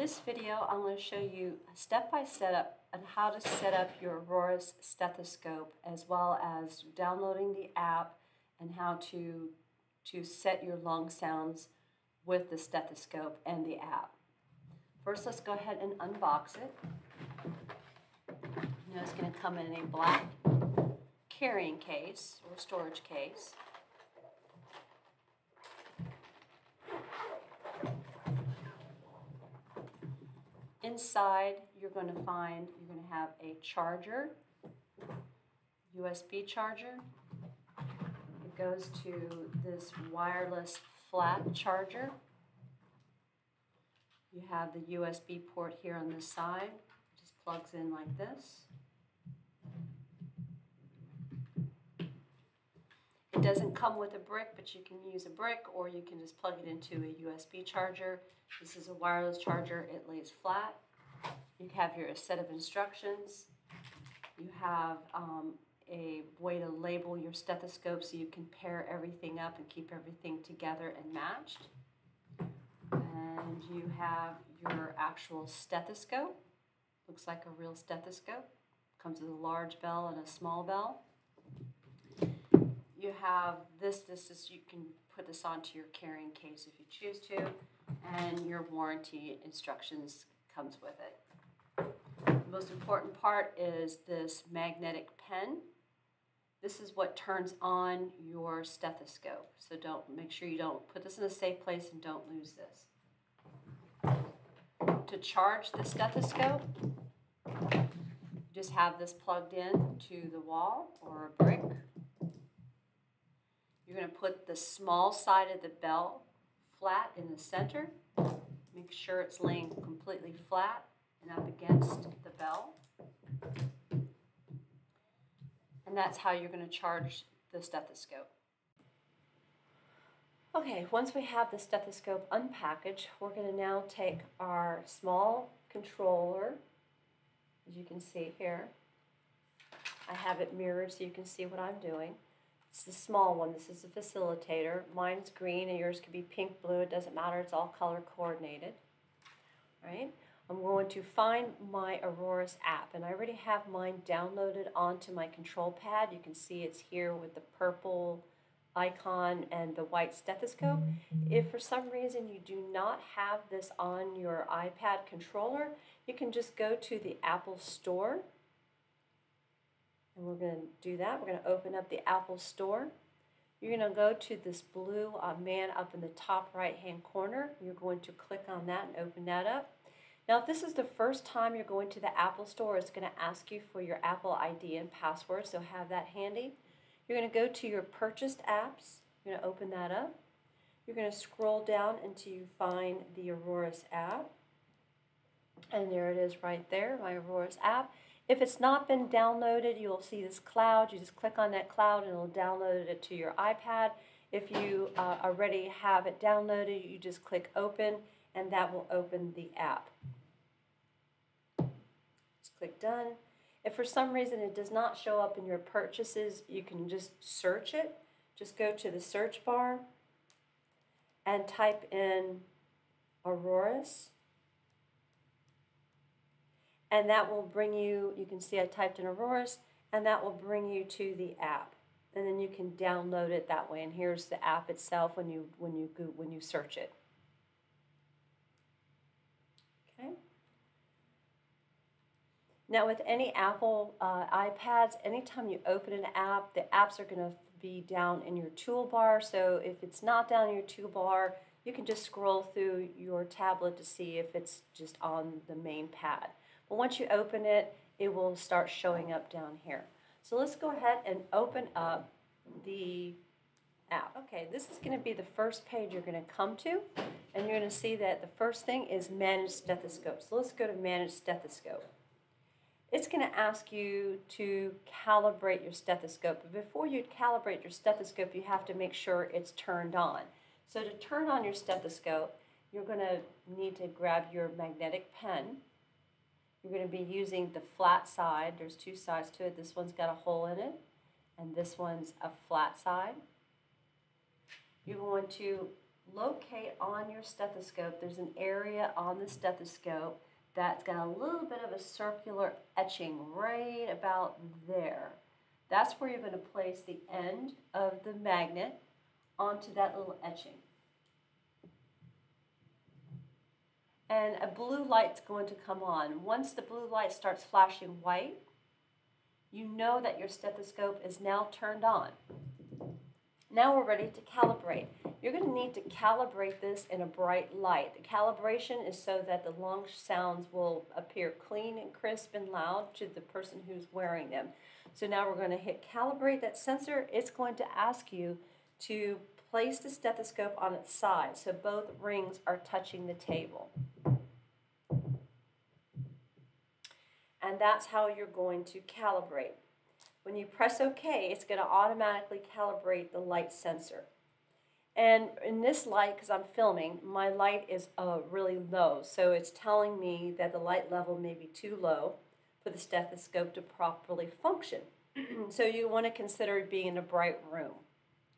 this video, I'm going to show you a step-by-step on how to set up your Auris stethoscope, as well as downloading the app and how to set your lung sounds with the stethoscope and the app. First, let's go ahead and unbox it. You know, it's going to come in a black carrying case or storage case. Inside, you're going to have a charger, USB charger. It goes to this wireless flat charger. You have the USB port here on this side. It just plugs in like this. It doesn't come with a brick, but you can use a brick or you can just plug it into a USB charger. This is a wireless charger. It lays flat. You have your set of instructions. You have a way to label your stethoscope so you can pair everything up and keep everything together and matched. And you have your actual stethoscope. Looks like a real stethoscope. Comes with a large bell and a small bell. You have this is you can put this onto your carrying case if you choose to, and your warranty instructions comes with it. The most important part is this magnetic pen. This is what turns on your stethoscope. So make sure you don't put this in a safe place and don't lose this. To charge the stethoscope, you just have this plugged in to the wall or a brick. You're going to put the small side of the bell flat in the center. Make sure it's laying completely flat and up against the bell. And that's how you're going to charge the stethoscope. Okay, once we have the stethoscope unpackaged, we're going to now take our small controller, as you can see here. I have it mirrored so you can see what I'm doing. It's the small one. This is a facilitator. Mine's green and yours could be pink, blue. It doesn't matter. It's all color coordinated. All right. I'm going to find my Auris app, and I already have mine downloaded onto my control pad. You can see it's here with the purple icon and the white stethoscope. If for some reason you do not have this on your iPad controller, you can just go to the Apple Store. And we're going to do that. We're going to open up the Apple Store. You're going to go to this blue man up in the top right-hand corner. You're going to click on that and open that up. Now, if this is the first time you're going to the Apple Store, it's going to ask you for your Apple ID and password, so have that handy. You're going to go to your purchased apps. You're going to open that up. You're going to scroll down until you find the Auris app. And there it is right there, my Auris app. If it's not been downloaded, you'll see this cloud. You just click on that cloud and it'll download it to your iPad. If you already have it downloaded, you just click open and that will open the app. Just click done. If for some reason it does not show up in your purchases, you can just search it. Just go to the search bar and type in Auris. And that will bring you, you can see I typed in Auris, and that will bring you to the app. And then you can download it that way. And here's the app itself when you search it. Okay. Now with any Apple iPads, anytime you open an app, the apps are going to be down in your toolbar. So if it's not down in your toolbar, you can just scroll through your tablet to see if it's just on the main pad. But once you open it, it will start showing up down here. So let's go ahead and open up the app. Okay, this is going to be the first page you're going to come to, and you're going to see that the first thing is Manage Stethoscope. So let's go to Manage Stethoscope. It's going to ask you to calibrate your stethoscope. But before you calibrate your stethoscope, you have to make sure it's turned on. So to turn on your stethoscope, you're going to need to grab your magnetic pen. You're going to be using the flat side. There's two sides to it. This one's got a hole in it, and this one's a flat side. You're going to locate on your stethoscope, there's an area on the stethoscope that's got a little bit of a circular etching right about there. That's where you're going to place the end of the magnet onto that little etching. And a blue light's going to come on. Once the blue light starts flashing white, you know that your stethoscope is now turned on. Now we're ready to calibrate. You're going to need to calibrate this in a bright light. The calibration is so that the lung sounds will appear clean and crisp and loud to the person who's wearing them. So now we're going to hit calibrate that sensor. It's going to ask you to place the stethoscope on its side so both rings are touching the table. And that's how you're going to calibrate. When you press OK, it's going to automatically calibrate the light sensor. And in this light, because I'm filming, my light is really low. So it's telling me that the light level may be too low for the stethoscope to properly function. So you want to consider being in a bright room.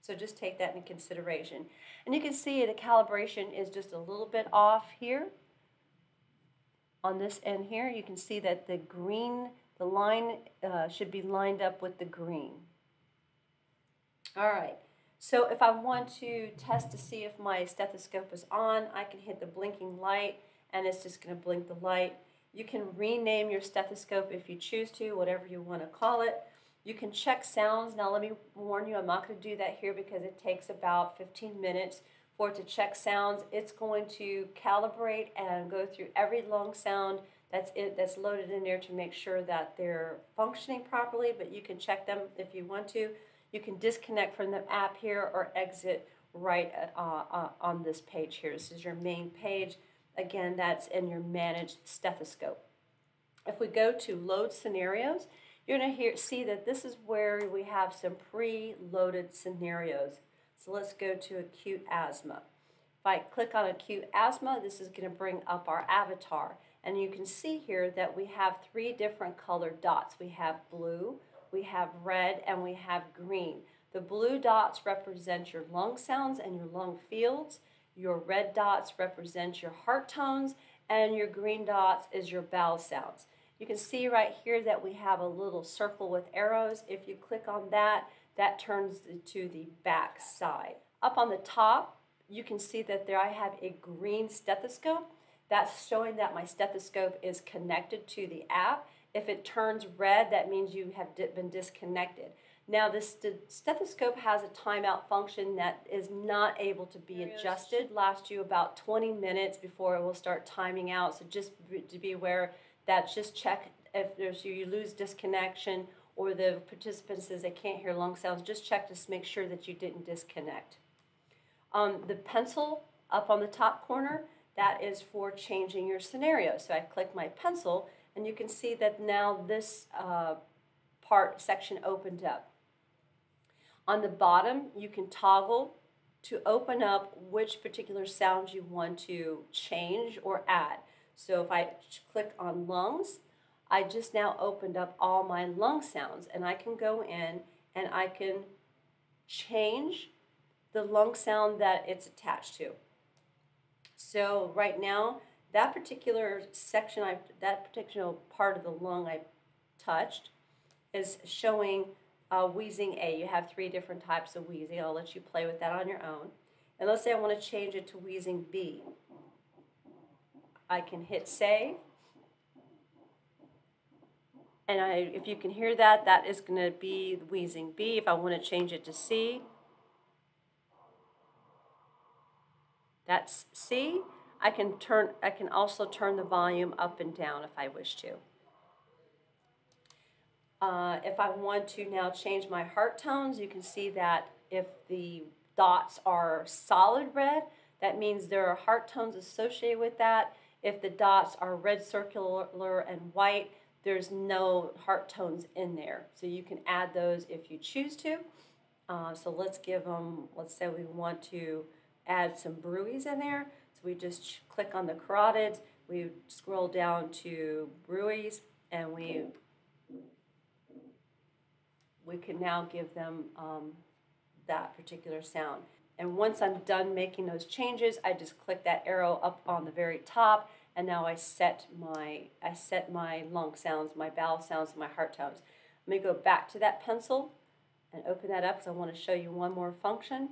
So just take that into consideration. And you can see the calibration is just a little bit off here. On this end here, you can see that the green, the line should be lined up with the green. All right, so if I want to test to see if my stethoscope is on, I can hit the blinking light and it's just going to blink the light. You can rename your stethoscope if you choose to, whatever you want to call it. You can check sounds. Now let me warn you, I'm not going to do that here because it takes about 15 minutes for it to check sounds. It's going to calibrate and go through every lung sound that's loaded in there to make sure that they're functioning properly, but you can check them if you want to. You can disconnect from the app here or exit right on this page here. This is your main page. Again, that's in your managed stethoscope. If we go to load scenarios, you're going to see that this is where we have some pre-loaded scenarios. So let's go to acute asthma. If I click on acute asthma, this is going to bring up our avatar. And you can see here that we have 3 different colored dots. We have blue, we have red, and we have green. The blue dots represent your lung sounds and your lung fields. Your red dots represent your heart tones, and your green dots is your bowel sounds. You can see right here that we have a little circle with arrows. If you click on that, that turns to the back side. Up on the top, you can see that there I have a green stethoscope. That's showing that my stethoscope is connected to the app. If it turns red, that means you have been disconnected. Now, this stethoscope has a timeout function that is not able to be adjusted. It lasts you about 20 minutes before it will start timing out. So just to be aware that just check if you lose disconnection or the participant says they can't hear lung sounds, just check to make sure that you didn't disconnect. The pencil up on the top corner, that is for changing your scenario. So I click my pencil, and you can see that now this section opened up. On the bottom, you can toggle to open up which particular sounds you want to change or add. So if I click on lungs, I just now opened up all my lung sounds, and I can go in and I can change the lung sound that it's attached to. So right now, that particular section, that particular part of the lung I touched is showing wheezing A. You have 3 different types of wheezing. I'll let you play with that on your own. And let's say I want to change it to wheezing B. I can hit save. And if you can hear that, that is going to be wheezing B. If I want to change it to C, that's C. I can also turn the volume up and down if I wish to. If I want to now change my heart tones, you can see that if the dots are solid red, that means there are heart tones associated with that. If the dots are red, circular, and white, there's no heart tones in there. So you can add those if you choose to. So let's give them, let's say we want to add some bruits in there. So we just click on the carotids, we scroll down to bruits, and we can now give them that particular sound. And once I'm done making those changes, I just click that arrow up on the very top, and now I set my lung sounds, my vowel sounds, and my heart tones. Let me go back to that pencil and open that up because I want to show you one more function.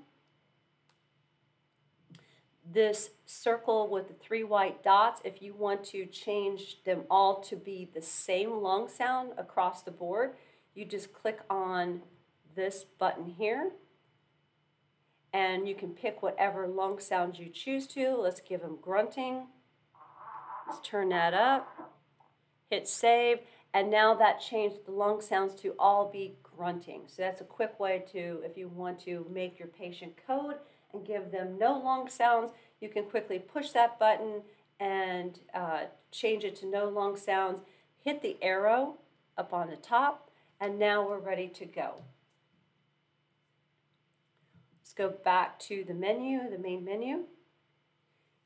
This circle with the 3 white dots, if you want to change them all to be the same lung sound across the board, you just click on this button here, and you can pick whatever lung sounds you choose to. Let's give them grunting. Let's turn that up, hit save, and now that changed the lung sounds to all be grunting. So that's a quick way to, if you want to make your patient code and give them no lung sounds, you can quickly push that button and change it to no lung sounds, hit the arrow up on the top, and now we're ready to go. Let's go back to the menu, the main menu.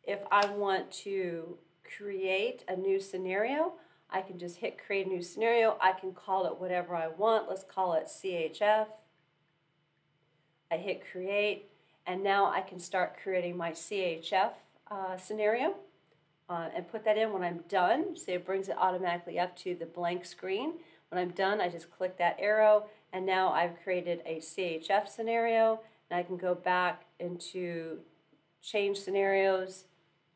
If I want to create a new scenario, I can just hit create a new scenario. I can call it whatever I want. Let's call it CHF. I hit create, and now I can start creating my CHF scenario and put that in. When I'm done, so it brings it automatically up to the blank screen. When I'm done, I just click that arrow, and now I've created a CHF scenario, and I can go back into change scenarios,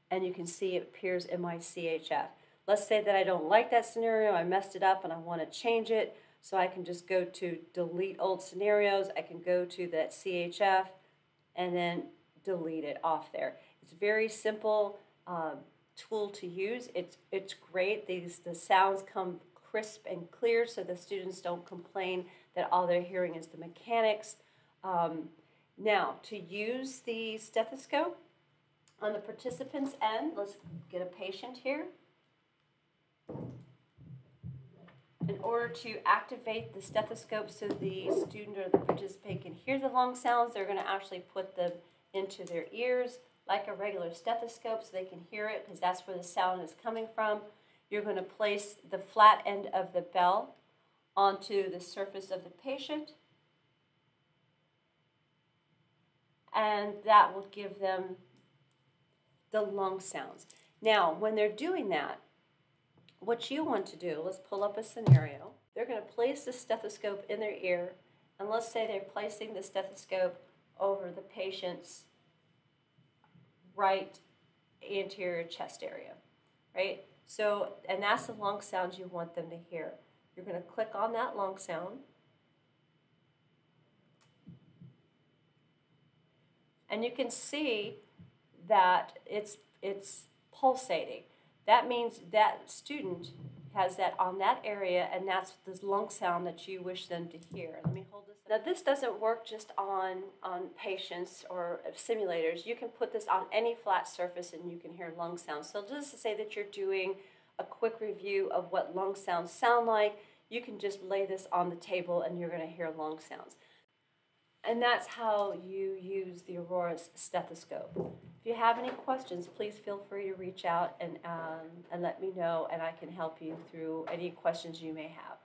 and you can see it appears in my CHF. Let's say that I don't like that scenario, I messed it up and I want to change it, so I can just go to delete old scenarios. I can go to that CHF and then delete it off there. It's a very simple tool to use. It's great. The sounds come crisp and clear, so the students don't complain that all they're hearing is the mechanics. Now, to use the stethoscope on the participant's end, let's get a patient here. In order to activate the stethoscope so the student or the participant can hear the lung sounds, they're going to actually put them into their ears like a regular stethoscope so they can hear it, because that's where the sound is coming from. You're going to place the flat end of the bell onto the surface of the patient, and that will give them the lung sounds. Now, when they're doing that, what you want to do, let's pull up a scenario. They're going to place the stethoscope in their ear, and let's say they're placing the stethoscope over the patient's right anterior chest area, right? So, and that's the lung sounds you want them to hear. You're going to click on that lung sound, and you can see that it's pulsating. That means that student has that on that area, and that's the lung sound that you wish them to hear. Let me hold this. Now, this doesn't work just on patients or simulators. You can put this on any flat surface and you can hear lung sounds. So just to say that you're doing a quick review of what lung sounds sound like, you can just lay this on the table and you're going to hear lung sounds. And that's how you use the Auris stethoscope. If you have any questions, please feel free to reach out and let me know, and I can help you through any questions you may have.